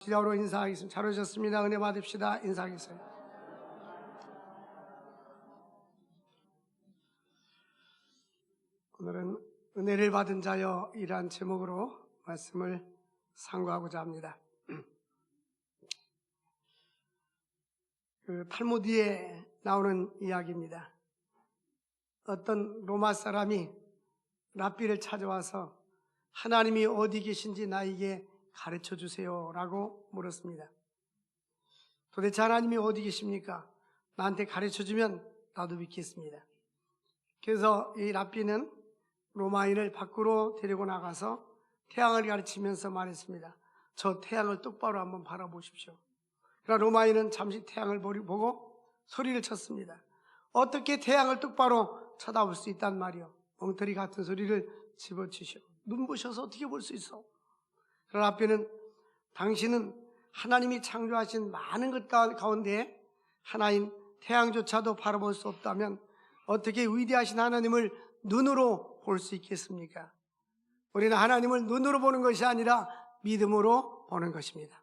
시작으로 인사하겠습니다. 잘 오셨습니다. 은혜 받읍시다. 인사하겠습니다. 오늘은 은혜를 받은 자여 이란 제목으로 말씀을 상고하고자 합니다. 탈무드에 나오는 이야기입니다. 어떤 로마 사람이 랍비를 찾아와서 하나님이 어디 계신지 나에게 가르쳐 주세요 라고 물었습니다. 도대체 하나님이 어디 계십니까? 나한테 가르쳐 주면 나도 믿겠습니다. 그래서 이 랍비는 로마인을 밖으로 데리고 나가서 태양을 가르치면서 말했습니다. 저 태양을 똑바로 한번 바라보십시오. 그러나 로마인은 잠시 태양을 보고 소리를 쳤습니다. 어떻게 태양을 똑바로 쳐다볼 수 있단 말이오? 엉터리 같은 소리를 집어치시오. 눈부셔서 어떻게 볼 수 있어? 그러나 랍비는 당신은 하나님이 창조하신 많은 것 가운데 하나인 태양조차도 바라볼 수 없다면 어떻게 위대하신 하나님을 눈으로 볼 수 있겠습니까? 우리는 하나님을 눈으로 보는 것이 아니라 믿음으로 보는 것입니다.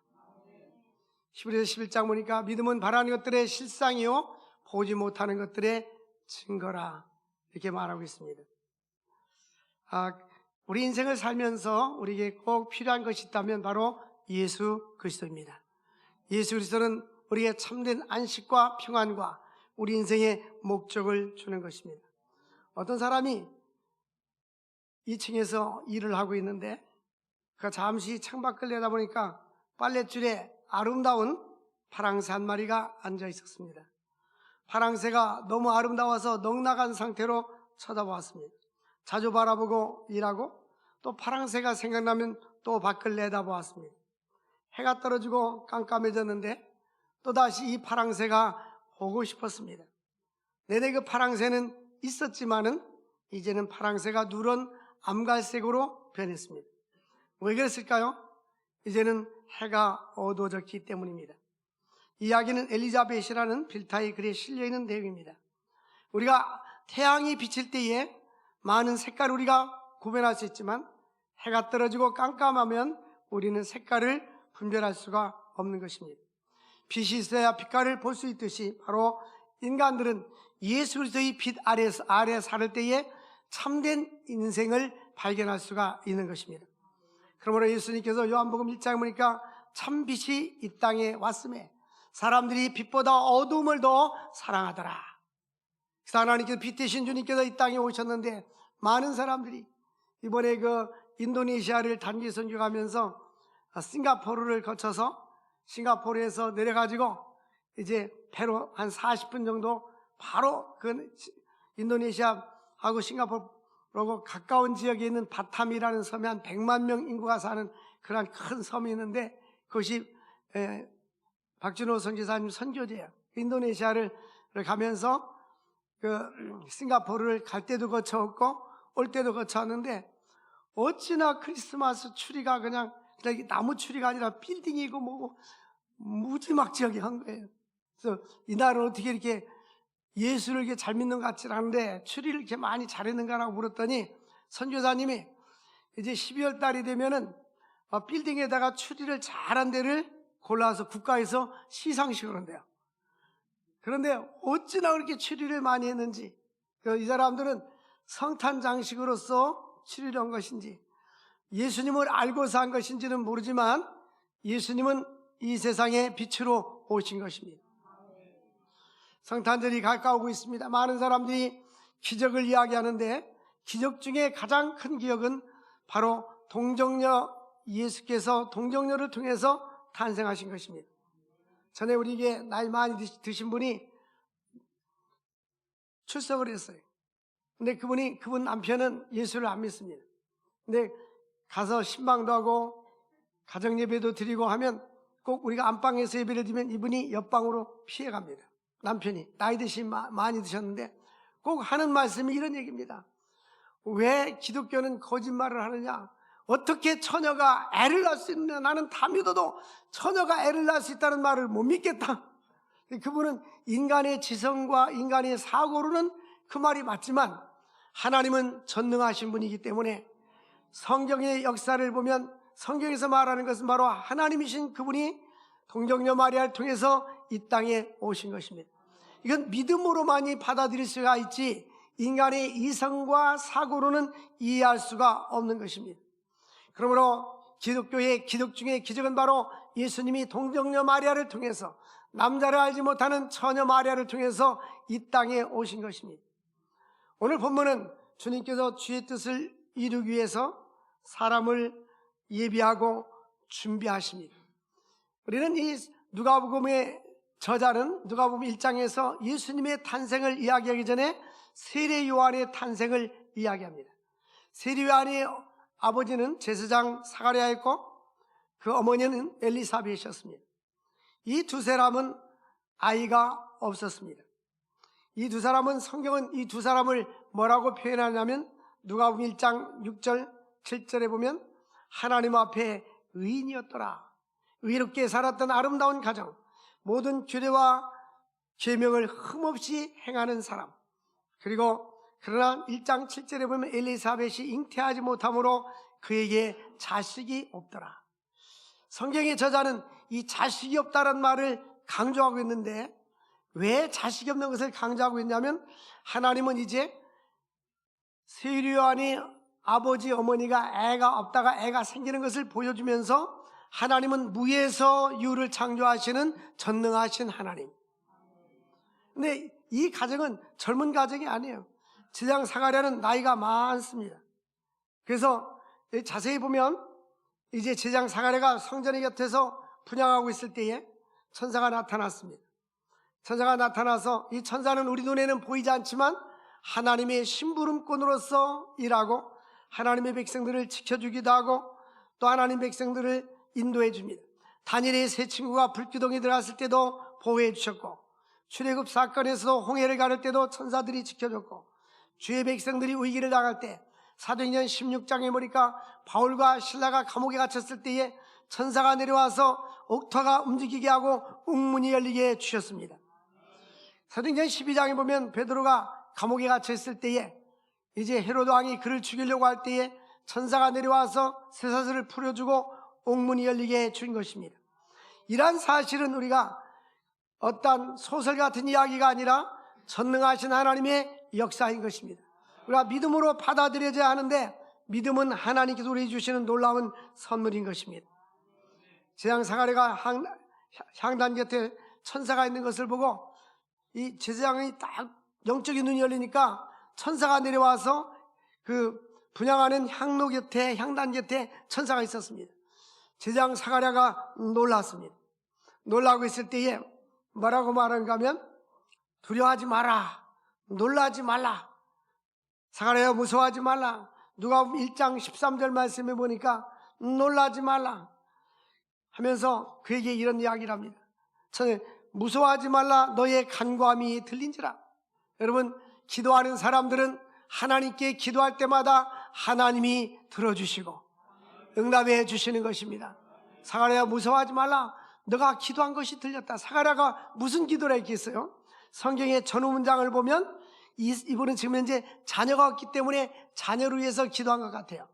히브리서 11장 보니까 믿음은 바라는 것들의 실상이요 보지 못하는 것들의 증거라 이렇게 말하고 있습니다. 우리 인생을 살면서 우리에게 꼭 필요한 것이 있다면 바로 예수 그리스도입니다. 예수 그리스도는 우리의 참된 안식과 평안과 우리 인생의 목적을 주는 것입니다. 어떤 사람이 2층에서 일을 하고 있는데 그가 잠시 창밖을 내다보니까 빨랫줄에 아름다운 파랑새 한 마리가 앉아 있었습니다. 파랑새가 너무 아름다워서 넋나간 상태로 쳐다보았습니다. 자주 바라보고 일하고 또 파랑새가 생각나면 또 밖을 내다보았습니다. 해가 떨어지고 깜깜해졌는데 또다시 이 파랑새가 보고 싶었습니다. 내내 그 파랑새는 있었지만은 이제는 파랑새가 누런 암갈색으로 변했습니다. 왜 그랬을까요? 이제는 해가 어두워졌기 때문입니다. 이야기는 엘리자벳이라는 빌타의 글에 실려있는 내용입니다. 우리가 태양이 비칠 때에 많은 색깔을 우리가 구별할 수 있지만 해가 떨어지고 깜깜하면 우리는 색깔을 분별할 수가 없는 것입니다. 빛이 있어야 빛깔을 볼 수 있듯이 바로 인간들은 예수 그리스도의 빛 아래 살을 때에 참된 인생을 발견할 수가 있는 것입니다. 그러므로 예수님께서 요한복음 1장에 보니까 참 빛이 이 땅에 왔음에 사람들이 빛보다 어두움을 더 사랑하더라. 그래서 하나님께서 빛 되신 주님께서 이 땅에 오셨는데 많은 사람들이 이번에 그 인도네시아를 단기 선교 가면서 싱가포르를 거쳐서 싱가포르에서 내려가지고 이제 배로 한 40분 정도 바로 그 인도네시아하고 싱가포르하고 가까운 지역에 있는 바탐이라는 섬에 한 100만 명 인구가 사는 그런 큰 섬이 있는데 그것이 박준호 선교사님 선교지예요. 인도네시아를 가면서 그 싱가포르를 갈 때도 거쳐왔고 올 때도 거쳐왔는데 어찌나 크리스마스 추리가 그냥 나무 추리가 아니라 빌딩이고 뭐고 무지막지하게 한 거예요. 그래서 이날은 어떻게 이렇게 예수를 이렇게 잘 믿는 것 같지 않은데 추리를 이렇게 많이 잘했는가라고 물었더니 선교사님이 이제 12월 달이 되면은 빌딩에다가 추리를 잘한 데를 골라서 국가에서 시상식을 한대요. 그런데 어찌나 그렇게 추리를 많이 했는지 이 사람들은 성탄 장식으로서 추리를 한 것인지 예수님을 알고서 한 것인지는 모르지만 예수님은 이 세상의 빛으로 오신 것입니다. 성탄절이 가까우고 있습니다. 많은 사람들이 기적을 이야기하는데 기적 중에 가장 큰 기적은 바로 동정녀 예수께서 동정녀를 통해서 탄생하신 것입니다. 전에 우리에게 나이 많이 드신 분이 출석을 했어요. 근데 그분 남편은 예수를 안 믿습니다. 근데 가서 신방도 하고 가정 예배도 드리고 하면 꼭 우리가 안방에서 예배를 드리면 이분이 옆방으로 피해 갑니다. 남편이 나이 드신 많이 드셨는데 꼭 하는 말씀이 이런 얘기입니다. 왜 기독교는 거짓말을 하느냐? 어떻게 처녀가 애를 낳을 수 있느냐? 나는 다 믿어도 처녀가 애를 낳을 수 있다는 말을 못 믿겠다. 그분은 인간의 지성과 인간의 사고로는 그 말이 맞지만 하나님은 전능하신 분이기 때문에 성경의 역사를 보면 성경에서 말하는 것은 바로 하나님이신 그분이 동정녀 마리아를 통해서 이 땅에 오신 것입니다. 이건 믿음으로만이 받아들일 수가 있지 인간의 이성과 사고로는 이해할 수가 없는 것입니다. 그러므로 기독교의 기독 중의 기적은 바로 예수님이 동정녀 마리아를 통해서 남자를 알지 못하는 처녀 마리아를 통해서 이 땅에 오신 것입니다. 오늘 본문은 주님께서 주의 뜻을 이루기 위해서 사람을 예비하고 준비하십니다. 우리는 이 누가복음의 저자는 누가복음 1장에서 예수님의 탄생을 이야기하기 전에 세례 요한의 탄생을 이야기합니다. 세례 요한의 아버지는 제사장 사가랴였고 그 어머니는 엘리사벳이었습니다. 이 두 사람은 아이가 없었습니다. 이 두 사람은 성경은 이 두 사람을 뭐라고 표현하냐면 누가복음 1장 6절 7절에 보면 하나님 앞에 의인이었더라. 의롭게 살았던 아름다운 가정, 모든 규례와 계명을 흠없이 행하는 사람. 그리고 그러나 1장 7절에 보면 엘리사벳이 잉태하지 못함으로 그에게 자식이 없더라. 성경의 저자는 이 자식이 없다는 말을 강조하고 있는데 왜 자식이 없는 것을 강조하고 있냐면 하나님은 이제 세례 요한이 아버지 어머니가 애가 없다가 애가 생기는 것을 보여주면서 하나님은 무에서 유를 창조하시는 전능하신 하나님. 근데 이 가정은 젊은 가정이 아니에요. 제사장 사가랴는 나이가 많습니다. 그래서 자세히 보면 이제 제사장 사가랴가 성전의 곁에서 분향하고 있을 때에 천사가 나타났습니다. 천사가 나타나서 이 천사는 우리 눈에는 보이지 않지만 하나님의 심부름꾼으로서 일하고 하나님의 백성들을 지켜주기도 하고 또 하나님 백성들을 인도해 줍니다. 다니엘의 세 친구가 불기둥에 들어갔을 때도 보호해 주셨고 출애굽 사건에서도 홍해를 가를 때도 천사들이 지켜줬고 주의 백성들이 위기를 당할 때 사도행전 16장에 보니까 바울과 실라가 감옥에 갇혔을 때에 천사가 내려와서 옥터가 움직이게 하고 옥문이 열리게 해주셨습니다. 사도행전 12장에 보면 베드로가 감옥에 갇혀있을 때에 이제 헤로드 왕이 그를 죽이려고 할 때에 천사가 내려와서 쇠사슬을 풀어주고 옥문이 열리게 해준 것입니다. 이러한 사실은 우리가 어떤 소설 같은 이야기가 아니라 전능하신 하나님의 역사인 것입니다. 우리가 믿음으로 받아들여져야 하는데 믿음은 하나님께서 우리에게 주시는 놀라운 선물인 것입니다. 제사장 사가랴가 향단 곁에 천사가 있는 것을 보고 이 제사장이 딱 영적인 눈이 열리니까 천사가 내려와서 그 분향하는 향로 곁에 향단 곁에 천사가 있었습니다. 제사장 사가랴가 놀랐습니다. 놀라고 있을 때에 뭐라고 말하는가 하면 두려워하지 마라, 놀라지 말라, 사가랴야 무서워하지 말라. 누가복음 1장 13절 말씀에 보니까 놀라지 말라 하면서 그에게 이런 이야기를 합니다. 무서워하지 말라, 너의 간구함이 들린지라. 여러분, 기도하는 사람들은 하나님께 기도할 때마다 하나님이 들어주시고 응답해 주시는 것입니다. 사가랴야 무서워하지 말라, 너가 기도한 것이 들렸다. 사가랴가 무슨 기도를 했겠어요? 성경의 전후 문장을 보면 이분은 지금 현재 자녀가 없기 때문에 자녀를 위해서 기도한 것 같아요.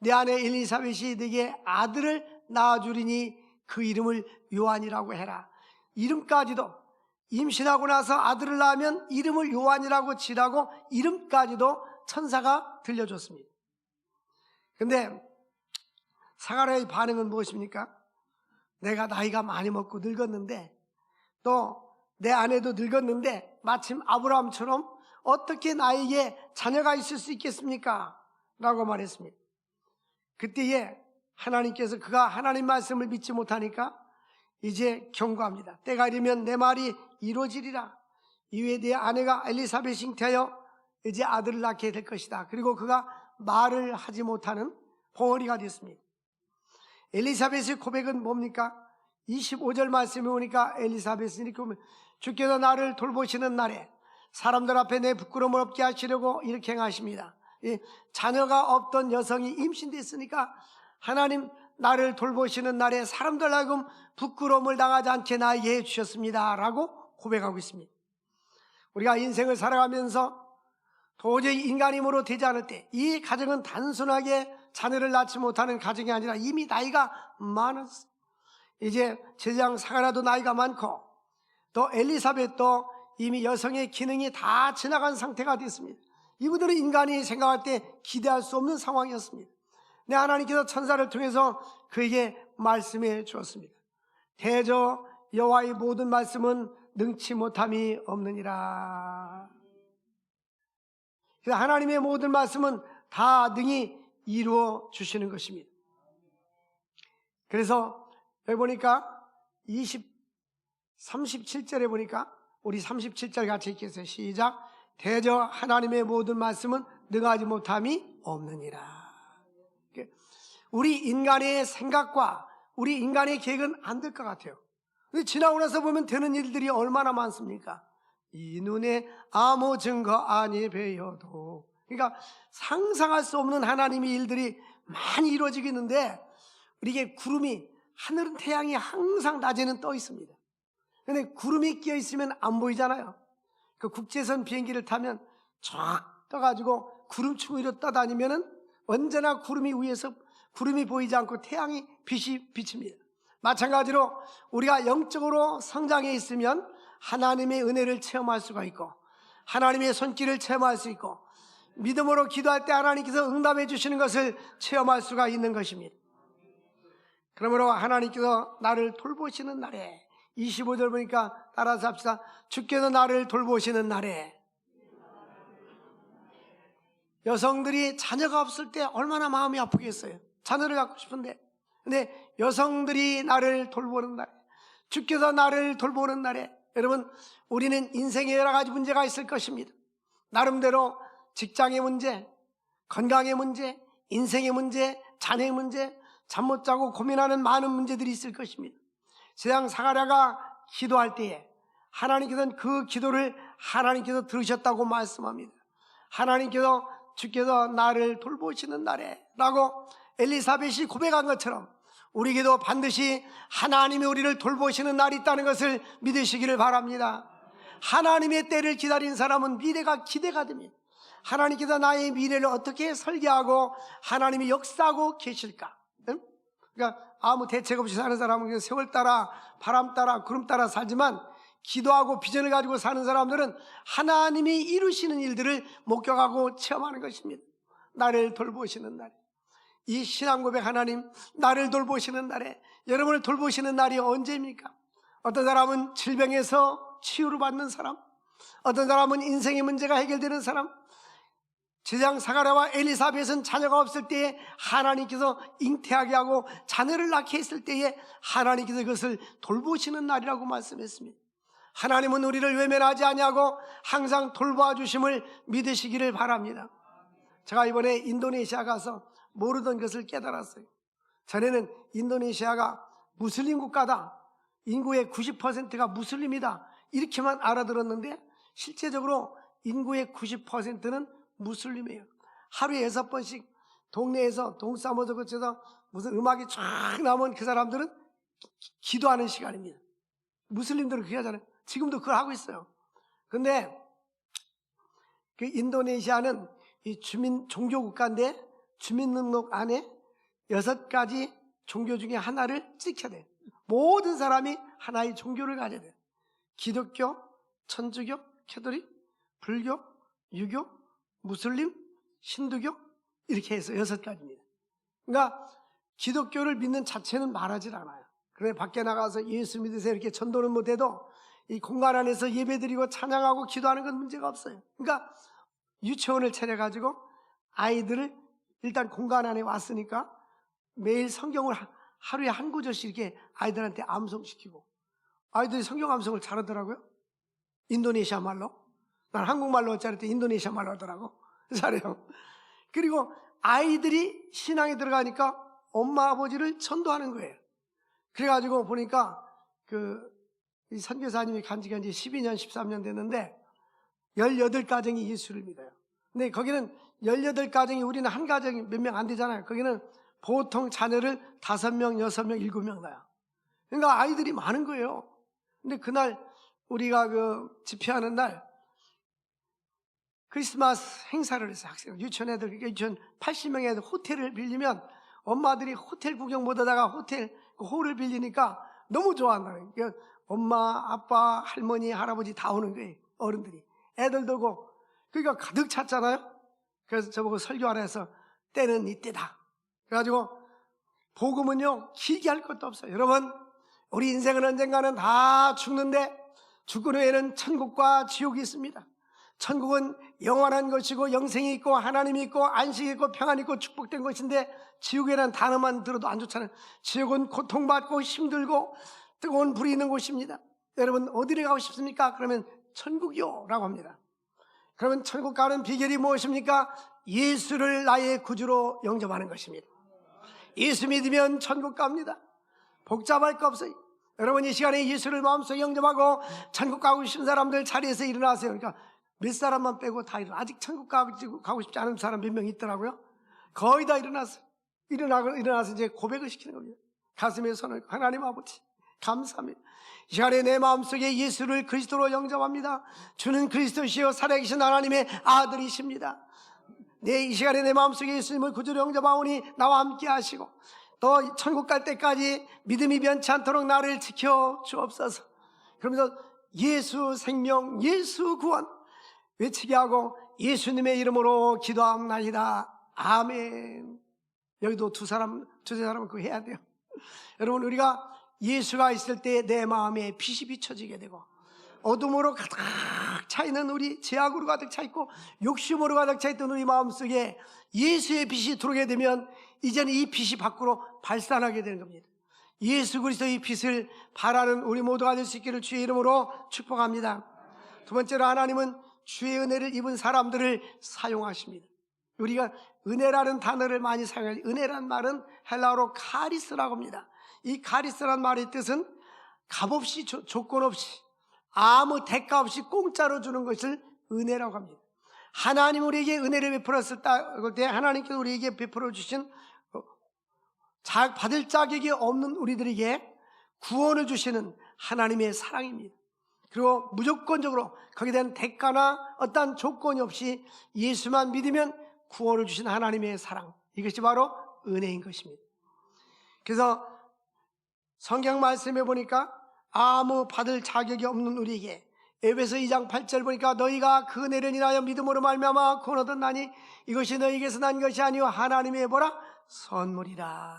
내 아내 엘리사벳이 네게 아들을 낳아주리니 그 이름을 요한이라고 해라. 이름까지도 임신하고 나서 아들을 낳으면 이름을 요한이라고 지라고 이름까지도 천사가 들려줬습니다. 근데 사가랴의 반응은 무엇입니까? 내가 나이가 많이 먹고 늙었는데 또 내 아내도 늙었는데 마침 아브라함처럼 어떻게 나에게 자녀가 있을 수 있겠습니까? 라고 말했습니다. 그때에 하나님께서 그가 하나님 말씀을 믿지 못하니까 이제 경고합니다. 때가 이르면 내 말이 이루어지리라. 이후에 내 아내가 엘리사벳이 잉태하여 이제 아들을 낳게 될 것이다. 그리고 그가 말을 하지 못하는 벙어리가 됐습니다. 엘리사벳의 고백은 뭡니까? 25절 말씀에 보니까 엘리사벳은 이렇게 보면 주께서 나를 돌보시는 날에 사람들 앞에 내 부끄러움을 없게 하시려고 이렇게 행하십니다. 자녀가 없던 여성이 임신됐으니까 하나님 나를 돌보시는 날에 사람들 하여금 부끄러움을 당하지 않게 나에게 해주셨습니다 라고 고백하고 있습니다. 우리가 인생을 살아가면서 도저히 인간 힘으로 되지 않을 때 이 가정은 단순하게 자녀를 낳지 못하는 가정이 아니라 이미 나이가 많았어요. 이제 제사장 사가랴도 나이가 많고 또 엘리사벳도 이미 여성의 기능이 다 지나간 상태가 됐습니다. 이분들은 인간이 생각할 때 기대할 수 없는 상황이었습니다. 근데 하나님께서 천사를 통해서 그에게 말씀해 주었습니다. 대저 여호와의 모든 말씀은 능치 못함이 없느니라. 그래서 하나님의 모든 말씀은 다 능히 이루어 주시는 것입니다. 그래서 여기 보니까 37절에 보니까 우리 37절 같이 읽겠어요. 시작. 대저 하나님의 모든 말씀은 능하지 못함이 없느니라. 우리 인간의 생각과 우리 인간의 계획은 안 될 것 같아요. 근데 지나고 나서 보면 되는 일들이 얼마나 많습니까? 이 눈에 아무 증거 아니 배여도. 그러니까 상상할 수 없는 하나님의 일들이 많이 이루어지고 있는데 우리에게 구름이, 하늘은 태양이 항상 낮에는 떠 있습니다. 근데 구름이 끼어 있으면 안 보이잖아요. 그 국제선 비행기를 타면 쫙 떠가지고 구름충 위로 떠다니면은 언제나 구름이 위에서 구름이 보이지 않고 태양이 빛이 비칩니다. 마찬가지로 우리가 영적으로 성장해 있으면 하나님의 은혜를 체험할 수가 있고 하나님의 손길을 체험할 수 있고 믿음으로 기도할 때 하나님께서 응답해 주시는 것을 체험할 수가 있는 것입니다. 그러므로 하나님께서 나를 돌보시는 날에 25절 보니까 따라서 합시다. 주께서 나를 돌보시는 날에. 여성들이 자녀가 없을 때 얼마나 마음이 아프겠어요. 자녀를 갖고 싶은데. 근데 여성들이 나를 돌보는 날에, 주께서 나를 돌보는 날에, 여러분 우리는 인생에 여러 가지 문제가 있을 것입니다. 나름대로 직장의 문제, 건강의 문제, 인생의 문제, 자녀의 문제, 잠 못 자고 고민하는 많은 문제들이 있을 것입니다. 제사장 사가랴가 기도할 때에 하나님께서는 그 기도를 하나님께서 들으셨다고 말씀합니다. 하나님께서 주께서 나를 돌보시는 날에 라고 엘리사벳이 고백한 것처럼 우리에게도 반드시 하나님이 우리를 돌보시는 날이 있다는 것을 믿으시기를 바랍니다. 하나님의 때를 기다린 사람은 미래가 기대가 됩니다. 하나님께서 나의 미래를 어떻게 설계하고 하나님이 역사하고 계실까? 응? 그러니까 아무 대책 없이 사는 사람은 세월 따라 바람 따라 구름 따라 살지만 기도하고 비전을 가지고 사는 사람들은 하나님이 이루시는 일들을 목격하고 체험하는 것입니다. 나를 돌보시는 날에, 이 신앙 고백, 하나님 나를 돌보시는 날에, 여러분을 돌보시는 날이 언제입니까? 어떤 사람은 질병에서 치유를 받는 사람, 어떤 사람은 인생의 문제가 해결되는 사람. 제사장 사가랴와 엘리사벳은 자녀가 없을 때에 하나님께서 잉태하게 하고 자녀를 낳게 했을 때에 하나님께서 그것을 돌보시는 날이라고 말씀했습니다. 하나님은 우리를 외면하지 아니하고 항상 돌보아 주심을 믿으시기를 바랍니다. 제가 이번에 인도네시아 가서 모르던 것을 깨달았어요. 전에는 인도네시아가 무슬림 국가다, 인구의 90%가 무슬림이다, 이렇게만 알아들었는데 실제적으로 인구의 90%는 무슬림이에요. 하루에 6번씩 동네에서 동사무소 거쳐서 무슨 음악이 쫙 나오면 그 사람들은 기도하는 시간입니다. 무슬림들은 그렇게 하잖아요. 지금도 그걸 하고 있어요. 근데 그 인도네시아는 이 종교 국가인데 주민등록 안에 6가지 종교 중에 하나를 찍혀야 돼요. 모든 사람이 하나의 종교를 가져야 돼요. 기독교, 천주교, 캐톨릭, 불교, 유교, 무슬림, 신두교, 이렇게 해서 6가지입니다. 그러니까 기독교를 믿는 자체는 말하지 않아요. 그래 밖에 나가서 예수 믿으세요 이렇게 전도는 못해도 이 공간 안에서 예배드리고 찬양하고 기도하는 건 문제가 없어요. 그러니까 유치원을 차려가지고 아이들을 일단 공간 안에 왔으니까 매일 성경을 하루에 한 구절씩 이렇게 아이들한테 암송시키고, 아이들이 성경 암송을 잘하더라고요. 인도네시아 말로. 난 한국말로 잘할 때 인도네시아 말로 하더라고. 잘해요. 그리고 아이들이 신앙에 들어가니까 엄마 아버지를 전도하는 거예요. 그래가지고 보니까 이 선교사님이 간 지가 이제 12년 13년 됐는데 18가정이 예수를 믿어요. 근데 거기는 18가정이, 우리는 한 가정이 몇 명 안 되잖아요. 거기는 보통 자녀를 5명, 6명, 7명 낳아요. 그러니까 아이들이 많은 거예요. 근데 그날 우리가 집회하는 날 크리스마스 행사를 했어요. 학생 유치원 애들, 유치원 80명의 애들 호텔을 빌리면 엄마들이 호텔 구경 못 하다가 호텔 그 홀을 빌리니까 너무 좋아한다는 거예요. 엄마, 아빠, 할머니, 할아버지 다 오는 거예요. 어른들이. 애들도 오고. 그러니까 가득 찼잖아요. 그래서 저보고 설교하라 해서 때는 이때다. 그래가지고 복음은요 길게 할 것도 없어요. 여러분, 우리 인생은 언젠가는 다 죽는데 죽은 후에는 천국과 지옥이 있습니다. 천국은 영원한 것이고 영생이 있고 하나님이 있고 안식이 있고 평안이 있고 축복된 것인데, 지옥이라는 단어만 들어도 안 좋잖아요. 지옥은 고통받고 힘들고 뜨거운 불이 있는 곳입니다. 여러분, 어디를 가고 싶습니까? 그러면 천국이요 라고 합니다. 그러면 천국 가는 비결이 무엇입니까? 예수를 나의 구주로 영접하는 것입니다. 예수 믿으면 천국 갑니다. 복잡할 거 없어요. 여러분, 이 시간에 예수를 마음속에 영접하고 천국 가고 싶은 사람들 자리에서 일어나세요. 그러니까 몇 사람만 빼고 다 일어나. 아직 천국 가고 싶지 않은 사람 몇 명 있더라고요. 거의 다 일어났어요. 일어나서 이제 고백을 시키는 겁니다. 가슴에 손을, 하나님 아버지 감사합니다. 이 시간에 내 마음속에 예수를 그리스도로 영접합니다. 주는 그리스도시요 살아계신 하나님의 아들이십니다. 이 시간에 내 마음속에 예수님을 구주로 영접하오니 나와 함께 하시고 또 천국 갈 때까지 믿음이 변치 않도록 나를 지켜 주옵소서. 그러면서 예수 생명, 예수 구원 외치게 하고 예수님의 이름으로 기도합나이다. 아멘. 여기도 두세 사람은 그거 해야 돼요. 여러분, 우리가 예수가 있을 때 내 마음에 빛이 비춰지게 되고, 어둠으로 가득 차 있는 우리, 죄악으로 가득 차 있고 욕심으로 가득 차 있던 우리 마음속에 예수의 빛이 들어오게 되면 이제는 이 빛이 밖으로 발산하게 되는 겁니다. 예수 그리스도의 빛을 바라는 우리 모두가 될 수 있기를 주의 이름으로 축복합니다. 두 번째로, 하나님은 주의 은혜를 입은 사람들을 사용하십니다. 우리가 은혜라는 단어를 많이 사용해요. 은혜란 말은 헬라어로 카리스라고 합니다. 이 카리스라는 말의 뜻은 값없이, 조건 없이, 아무 대가 없이 공짜로 주는 것을 은혜라고 합니다. 하나님 우리에게 은혜를 베풀었을 때 하나님께서 우리에게 베풀어 주신 받을 자격이 없는 우리들에게 구원을 주시는 하나님의 사랑입니다. 그리고 무조건적으로 거기에 대한 대가나 어떤 조건이 없이 예수만 믿으면 구원을 주신 하나님의 사랑, 이것이 바로 은혜인 것입니다. 그래서 성경 말씀에 보니까 아무 받을 자격이 없는 우리에게 에베소 2장 8절 보니까 너희가 그 은혜를 인하여 믿음으로 말미암아 구원 얻었나니 이것이 너희에게서 난 것이 아니요 하나님의 뭐라? 선물이라.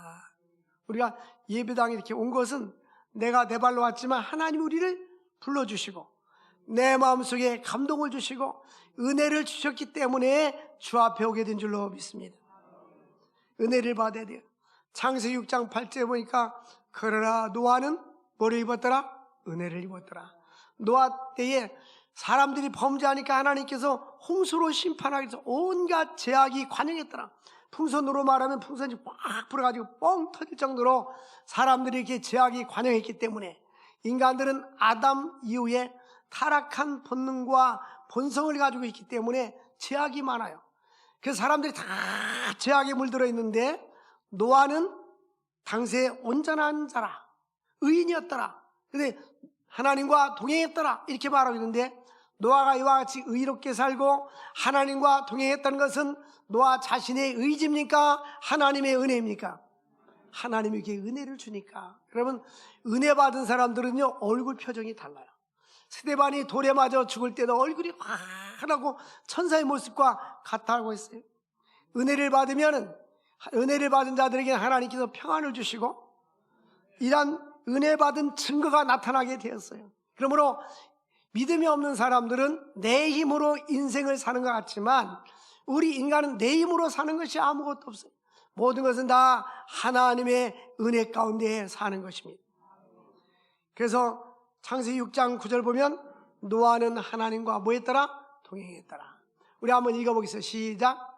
우리가 예배당에 이렇게 온 것은 내가 내 발로 왔지만 하나님 우리를 불러주시고 내 마음속에 감동을 주시고 은혜를 주셨기 때문에 주 앞에 오게 된 줄로 믿습니다. 은혜를 받아야 돼요. 창세기 6장 8절에 보니까 그러나 노아는 뭐를 입었더라? 은혜를 입었더라. 노아 때에 사람들이 범죄하니까 하나님께서 홍수로 심판하기 위해서 온갖 제약이 관영했더라. 풍선으로 말하면 풍선이 꽉 불어가지고 뻥 터질 정도로 사람들이 이렇게 제약이 관영했기 때문에 인간들은 아담 이후에 타락한 본능과 본성을 가지고 있기 때문에 제약이 많아요. 그래서 사람들이 다 제약에 물들어 있는데 노아는 당시에 온전한 자라, 의인이었더라. 근데 하나님과 동행했더라 이렇게 말하고 있는데, 노아가 이와 같이 의롭게 살고 하나님과 동행했다는 것은 노아 자신의 의지입니까? 하나님의 은혜입니까? 하나님에게 은혜를 주니까. 여러분, 은혜 받은 사람들은요 얼굴 표정이 달라요. 스데반이 돌에 맞아 죽을 때도 얼굴이 환하고 천사의 모습과 같다고 했어요. 은혜를 받으면, 은혜를 받은 자들에게 하나님께서 평안을 주시고 이런 은혜 받은 증거가 나타나게 되었어요. 그러므로 믿음이 없는 사람들은 내 힘으로 인생을 사는 것 같지만 우리 인간은 내 힘으로 사는 것이 아무것도 없어요. 모든 것은 다 하나님의 은혜 가운데 사는 것입니다. 그래서 창세기 6장 9절 보면 노아는 하나님과 뭐 했더라? 동행했더라. 우리 한번 읽어보겠습니다. 시작.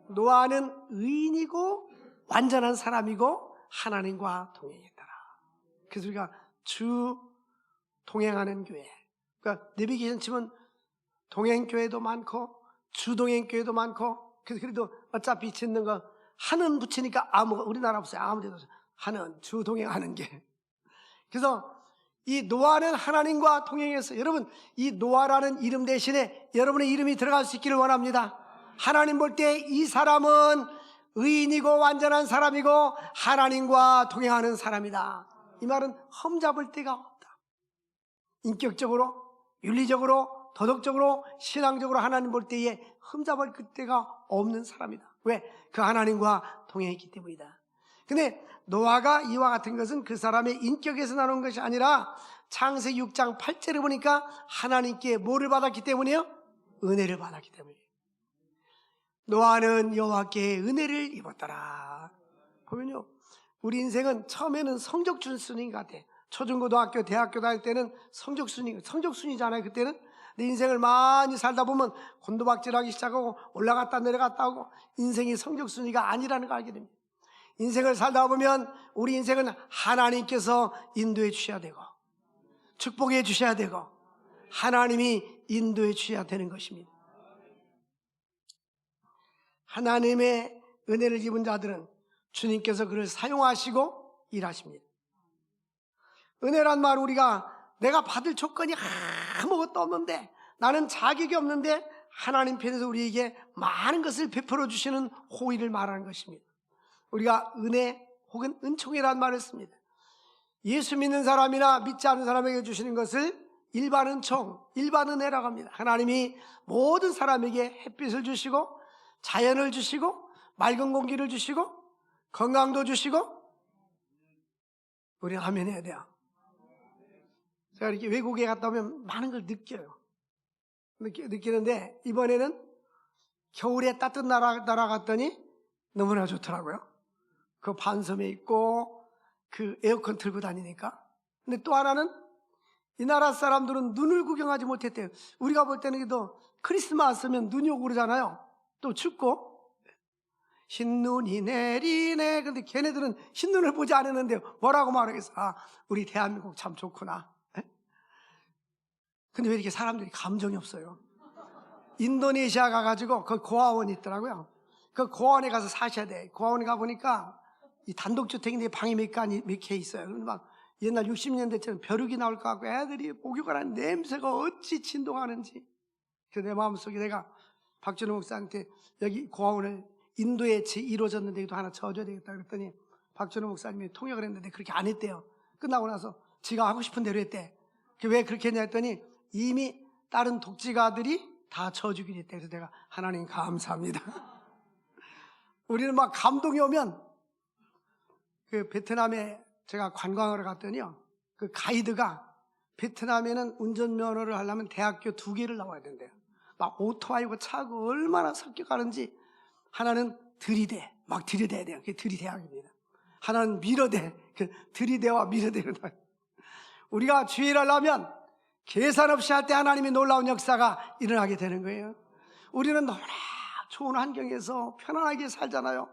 노아는 의인이고 완전한 사람이고 하나님과 동행했더라. 그래서 우리가 주 동행하는 교회, 그러니까 내비게이션 치면 동행교회도 많고 주동행교회도 많고, 그래도 어차피 짓는 거 하는 붙이니까 우리나라 없어요. 아무 데도 없어요. 하는, 주동행하는 게. 그래서 이 노아는 하나님과 동행해서, 여러분 이 노아라는 이름 대신에 여러분의 이름이 들어갈 수 있기를 원합니다. 하나님 볼 때 이 사람은 의인이고 완전한 사람이고 하나님과 동행하는 사람이다. 이 말은 흠잡을 데가 없다. 인격적으로, 윤리적으로, 도덕적으로, 신앙적으로 하나님 볼 때에 흠잡을 데가 없는 사람이다. 왜? 그 하나님과 동행했기 때문이다. 근데 노아가 이와 같은 것은 그 사람의 인격에서 나온 것이 아니라 창세기 6장 8절에 보니까 하나님께 뭐를 받았기 때문이에요? 은혜를 받았기 때문이에요. 노아는 여호와께 은혜를 입었더라. 보면요, 우리 인생은 처음에는 성적 순위 같아. 초중고등학교, 대학교 다닐 때는 성적 순위잖아요. 그때는 내 인생을 많이 살다 보면 곤두박질하기 시작하고 올라갔다 내려갔다 하고 인생이 성적 순위가 아니라는 걸 알게 됩니다. 인생을 살다 보면 우리 인생은 하나님께서 인도해 주셔야 되고 축복해 주셔야 되고 하나님이 인도해 주셔야 되는 것입니다. 하나님의 은혜를 입은 자들은 주님께서 그를 사용하시고 일하십니다. 은혜란 말, 우리가 내가 받을 조건이 아무것도 없는데, 나는 자격이 없는데 하나님 편에서 우리에게 많은 것을 베풀어 주시는 호의를 말하는 것입니다. 우리가 은혜 혹은 은총이라는 말을 씁니다. 예수 믿는 사람이나 믿지 않는 사람에게 주시는 것을 일반 은총, 일반 은혜라고 합니다. 하나님이 모든 사람에게 햇빛을 주시고 자연을 주시고 맑은 공기를 주시고 건강도 주시고, 우리는 아멘 해야 돼요. 제가 이렇게 외국에 갔다 오면 많은 걸 느끼는데 이번에는 겨울에 따뜻한 나라 갔더니 너무나 좋더라고요. 그 반섬에 있고 그 에어컨 틀고 다니니까. 근데 또 하나는 이 나라 사람들은 눈을 구경하지 못했대요. 우리가 볼 때는 또 크리스마스면 눈이 오고 그러잖아요. 또 춥고 흰눈이 내리네. 근데 걔네들은 흰눈을 보지 않았는데 뭐라고 말하겠어? 아, 우리 대한민국 참 좋구나. 근데 왜 이렇게 사람들이 감정이 없어요? 인도네시아 가가지고 그 고아원이 있더라고요. 그 고아원에 가서 사셔야 돼. 고아원에 가보니까 이 단독주택인데 방이 몇 개 있어요. 그런데 막 옛날 60년대처럼 벼룩이 나올 것 같고 애들이 목욕을 하는 냄새가 어찌 진동하는지. 그래서 내 마음속에 내가 박준호 목사한테 여기 고아원을 인도에 이루어졌는데 이것도 하나 쳐줘야 되겠다 그랬더니 박준호 목사님이 통역을 했는데 그렇게 안 했대요. 끝나고 나서 지가 하고 싶은 대로 했대. 왜 그렇게 했냐 했더니 이미 다른 독지가들이 다 쳐주기로 했대. 그래서 내가 하나님 감사합니다. 우리는 막 감동이 오면, 그 베트남에 제가 관광하러 갔더니요, 그 가이드가 베트남에는 운전면허를 하려면 대학교 2개를 나와야 된대요. 막 오토바이고 차고 얼마나 섞여가는지. 하나는 들이대, 막 들이대야 돼요. 그게 들이대학입니다. 하나는 밀어대, 그 들이대와 밀어대를. 우리가 주의를 하려면 계산 없이 할 때 하나님이 놀라운 역사가 일어나게 되는 거예요. 우리는 너무나 좋은 환경에서 편안하게 살잖아요.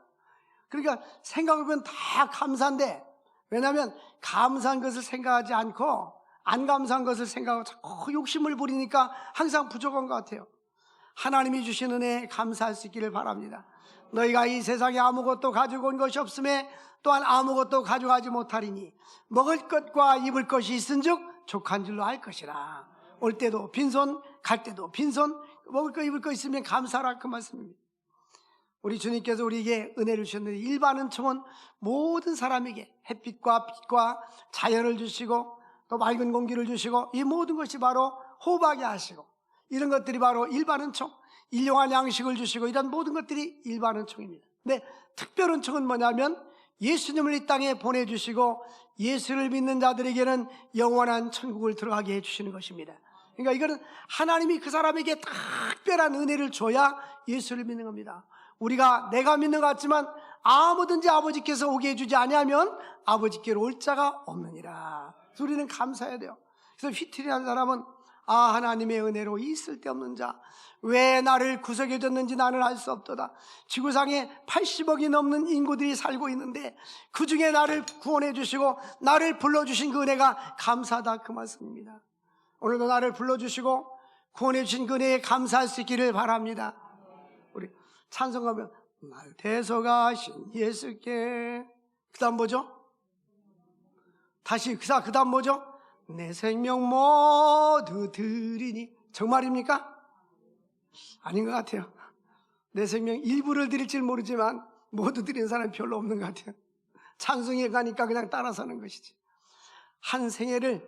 그러니까 생각해보면 다 감사한데, 왜냐하면 감사한 것을 생각하지 않고 안 감사한 것을 생각하고 자꾸 욕심을 부리니까 항상 부족한 것 같아요. 하나님이 주신 은혜에 감사할 수 있기를 바랍니다. 너희가 이 세상에 아무것도 가지고 온 것이 없음에 또한 아무것도 가져가지 못하리니 먹을 것과 입을 것이 있은즉 족한 줄로 알 것이라. 올 때도 빈손, 갈 때도 빈손, 먹을 거 입을 거 있으면 감사하라, 그 말씀입니다. 우리 주님께서 우리에게 은혜를 주셨는데, 일반 은총은 모든 사람에게 햇빛과 빛과 자연을 주시고 또 맑은 공기를 주시고, 이 모든 것이 바로 호흡하게 하시고, 이런 것들이 바로 일반 은총, 일용할 양식을 주시고, 이런 모든 것들이 일반 은총입니다. 근데 특별 은총은 뭐냐면 예수님을 이 땅에 보내주시고 예수를 믿는 자들에게는 영원한 천국을 들어가게 해주시는 것입니다. 그러니까 이거는 하나님이 그 사람에게 특별한 은혜를 줘야 예수를 믿는 겁니다. 우리가 내가 믿는 것 같지만 아무든지 아버지께서 오게 해주지 아니하면 아버지께로 올 자가 없느니라. 그래서 우리는 감사해야 돼요. 그래서 휘트리한 사람은 아, 하나님의 은혜로 이 쓸데없는 자, 왜 나를 구속해 줬는지 나는 알 수 없도다. 지구상에 80억이 넘는 인구들이 살고 있는데 그 중에 나를 구원해 주시고 나를 불러주신 그 은혜가 감사하다, 그 말씀입니다. 오늘도 나를 불러주시고 구원해 주신 그 은혜에 감사할 수 있기를 바랍니다. 우리 찬송하면 날 대속하신 예수께, 그 다음 뭐죠? 다시 그 다음 뭐죠? 내 생명 모두 드리니. 정말입니까? 아닌 것 같아요. 내 생명 일부를 드릴지 모르지만 모두 드리는 사람이 별로 없는 것 같아요. 찬송에 가니까 그냥 따라서는 것이지. 한 생애를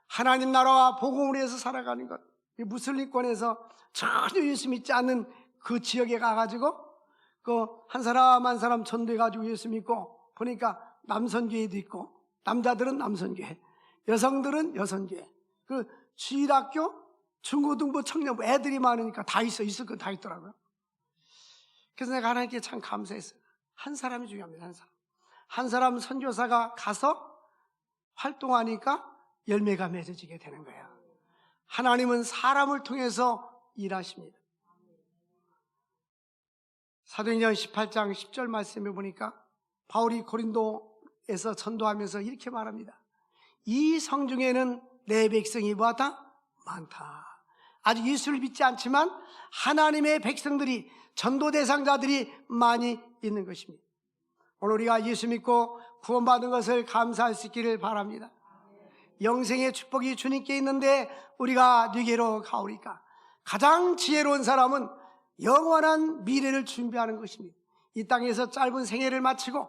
하나님 나라와 복음을 위해서 살아가는 것. 무슬림권에서 전혀 예수 믿지 않는 그 지역에 가가지고 그 한 사람 한 사람 전도해가지고 예수 믿고 보니까 남선교회도 있고, 남자들은 남선교회, 여성들은 여성교회, 그 주일학교, 중고등부, 청년부 애들이 많으니까 다 있을 거 다 있더라고요. 그래서 내가 하나님께 참 감사했어요. 한 사람이 중요합니다. 한 사람 선교사가 가서 활동하니까 열매가 맺어지게 되는 거예요. 하나님은 사람을 통해서 일하십니다. 사도행전 18장 10절 말씀에 보니까 바울이 고린도에서 전도하면서 이렇게 말합니다. 이 성중에는 내 백성이 뭐하다? 많다. 아직 예수를 믿지 않지만 하나님의 백성들이, 전도 대상자들이 많이 있는 것입니다. 오늘 우리가 예수 믿고 구원받은 것을 감사할 수 있기를 바랍니다. 영생의 축복이 주님께 있는데 우리가 누게로 가오리까? 가장 지혜로운 사람은 영원한 미래를 준비하는 것입니다. 이 땅에서 짧은 생애를 마치고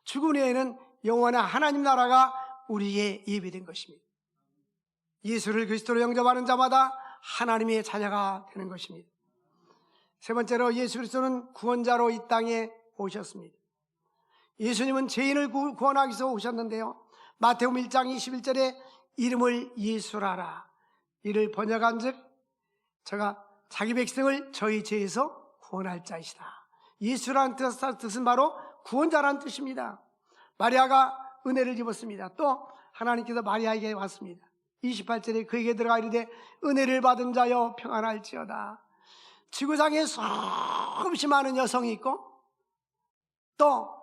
죽은 후에는 영원한 하나님 나라가 우리에게 예비된 것입니다. 예수를 그리스도로 영접하는 자마다 하나님의 자녀가 되는 것입니다. 세 번째로 예수 그리스도는 구원자로 이 땅에 오셨습니다. 예수님은 죄인을 구원하기 위해서 오셨는데요, 마태복음 1장 21절에 이름을 예수라라, 이를 번역한 즉 저가 자기 백성을 저희 죄에서 구원할 자이시다. 예수라는 뜻은 바로 구원자라는 뜻입니다. 마리아가 은혜를 입었습니다. 또 하나님께서 마리아에게 왔습니다. 28절에 그에게 들어가 이르되 은혜를 받은 자여 평안할지어다. 지구상에 수없이 많은 여성이 있고 또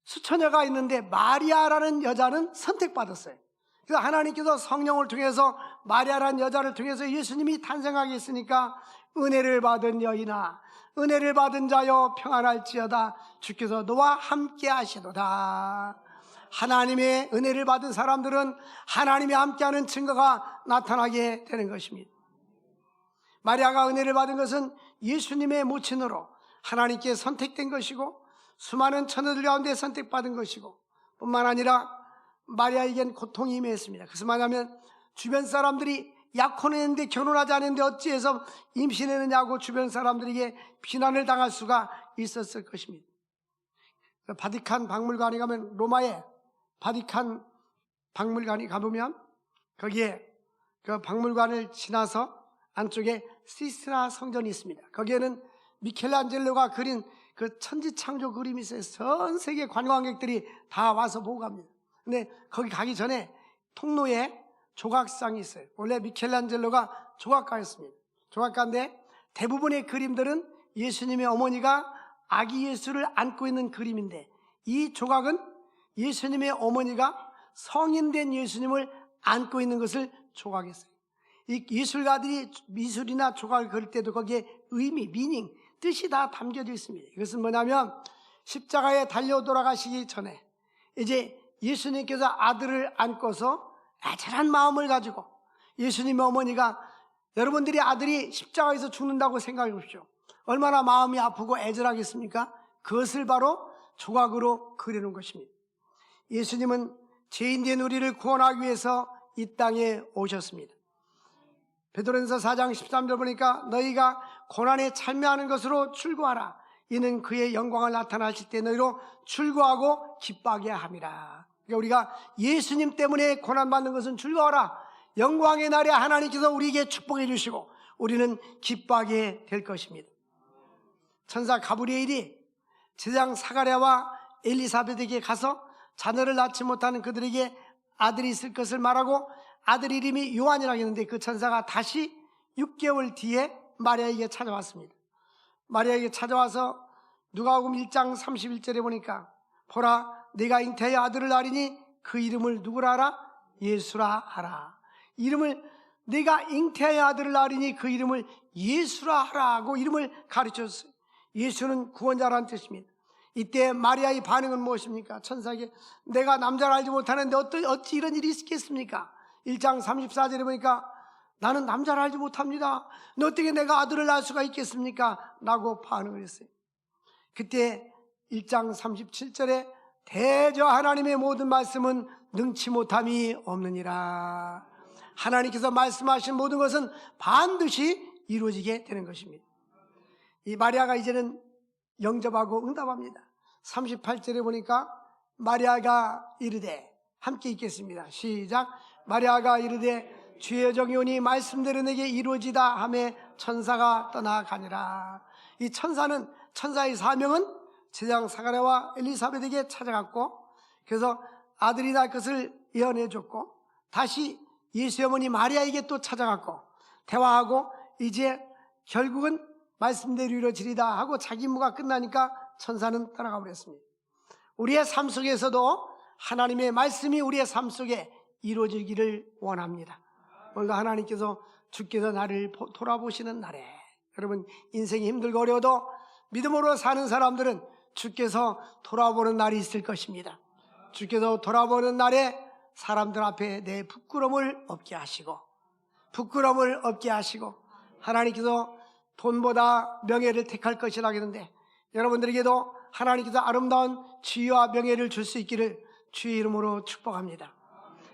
수천여가 있는데 마리아라는 여자는 선택받았어요. 그래서 하나님께서 성령을 통해서 마리아라는 여자를 통해서 예수님이 탄생하게 했으니까 은혜를 받은 여인아, 은혜를 받은 자여 평안할지어다. 주께서 너와 함께 하시도다. 하나님의 은혜를 받은 사람들은 하나님이 함께하는 증거가 나타나게 되는 것입니다. 마리아가 은혜를 받은 것은 예수님의 모친으로 하나님께 선택된 것이고 수많은 처녀들 가운데 선택받은 것이고, 뿐만 아니라 마리아에겐 고통이 임했습니다. 그래서 뭐냐면 주변 사람들이 약혼했는데 결혼하지 않았는데 어찌해서 임신했느냐고 주변 사람들에게 비난을 당할 수가 있었을 것입니다. 바티칸 박물관에 가면, 로마의 바티칸 박물관에 가보면 거기에 그 박물관을 지나서 안쪽에 시스티나 성전이 있습니다. 거기에는 미켈란젤로가 그린 그 천지창조 그림이 있어요. 전 세계 관광객들이 다 와서 보고 갑니다. 근데 거기 가기 전에 통로에 조각상이 있어요. 원래 미켈란젤로가 조각가였습니다. 조각가인데 대부분의 그림들은 예수님의 어머니가 아기 예수를 안고 있는 그림인데, 이 조각은 예수님의 어머니가 성인된 예수님을 안고 있는 것을 조각했어요. 이 예술가들이 미술이나 조각을 그릴 때도 거기에 의미, 미닝, 뜻이 다 담겨져 있습니다. 이것은 뭐냐면 십자가에 달려 돌아가시기 전에 이제 예수님께서 아들을 안고서 애절한 마음을 가지고, 예수님의 어머니가, 여러분들이 아들이 십자가에서 죽는다고 생각해 보십시오. 얼마나 마음이 아프고 애절하겠습니까? 그것을 바로 조각으로 그리는 것입니다. 예수님은 죄인된 우리를 구원하기 위해서 이 땅에 오셨습니다. 베드로전서 4장 13절 보니까 너희가 고난에 참여하는 것으로 출구하라. 이는 그의 영광을 나타나실 때 너희로 출구하고 기뻐하게 함이라. 그러니까 우리가 예수님 때문에 고난받는 것은 즐거워라. 영광의 날에 하나님께서 우리에게 축복해 주시고 우리는 기뻐하게 될 것입니다. 천사 가브리엘이 제장 사가랴와 엘리사벳에게 가서 자녀를 낳지 못하는 그들에게 아들이 있을 것을 말하고 아들 이름이 요한이라고 했는데, 그 천사가 다시 6개월 뒤에 마리아에게 찾아왔습니다. 마리아에게 찾아와서 누가복음 1장 31절에 보니까 보라 네가 잉태하여 아들을 낳으리니 그 이름을 누구라 하라? 예수라 하라. 이름을, 네가 잉태하여 아들을 낳으리니 그 이름을 예수라 하라고 이름을 가르쳤어요. 예수는 구원자라는 뜻입니다. 이때 마리아의 반응은 무엇입니까? 천사에게 내가 남자를 알지 못하는데 어찌 이런 일이 있겠습니까? 1장 34절에 보니까 나는 남자를 알지 못합니다. 어떻게 내가 아들을 낳을 수가 있겠습니까? 라고 반응을 했어요. 그때 1장 37절에 대저 하나님의 모든 말씀은 능치 못함이 없느니라. 하나님께서 말씀하신 모든 것은 반드시 이루어지게 되는 것입니다. 이 마리아가 이제는 영접하고 응답합니다. 38절에 보니까 마리아가 이르되, 함께 읽겠습니다. 시작. 마리아가 이르되 주의 종이 오니 말씀대로 내게 이루어지다 하매 천사가 떠나가니라. 이 천사의 사명은 제장 사가랴와 엘리사벳에게 찾아갔고, 그래서 아들이 낳을 것을 예언해 줬고, 다시 예수의 어머니 마리아에게 또 찾아갔고 대화하고, 이제 결국은 말씀대로 이루어지리다 하고 자기 임무가 끝나니까 천사는 떠나가 버렸습니다. 우리의 삶 속에서도 하나님의 말씀이 우리의 삶 속에 이루어지기를 원합니다. 오늘도 하나님께서 주께서 나를 돌아보시는 날에, 여러분 인생이 힘들고 어려워도 믿음으로 사는 사람들은 주께서 돌아보는 날이 있을 것입니다. 주께서 돌아보는 날에 사람들 앞에 내 부끄러움을 없게 하시고, 하나님께서 돈보다 명예를 택할 것이라 하는데, 여러분들에게도 하나님께서 아름다운 지위와 명예를 줄 수 있기를 주의 이름으로 축복합니다.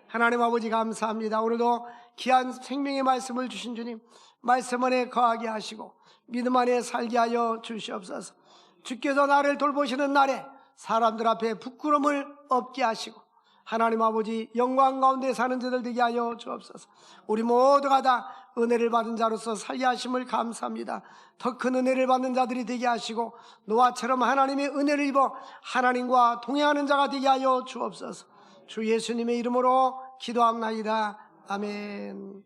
하나님 아버지 감사합니다. 오늘도 귀한 생명의 말씀을 주신 주님, 말씀 안에 거하게 하시고 믿음 안에 살게 하여 주시옵소서. 주께서 나를 돌보시는 날에 사람들 앞에 부끄러움을 없게 하시고, 하나님 아버지 영광 가운데 사는 자들 되게 하여 주옵소서. 우리 모두가 다 은혜를 받은 자로서 살게 하심을 감사합니다. 더 큰 은혜를 받는 자들이 되게 하시고, 노아처럼 하나님의 은혜를 입어 하나님과 동행하는 자가 되게 하여 주옵소서. 주 예수님의 이름으로 기도합나이다. 아멘.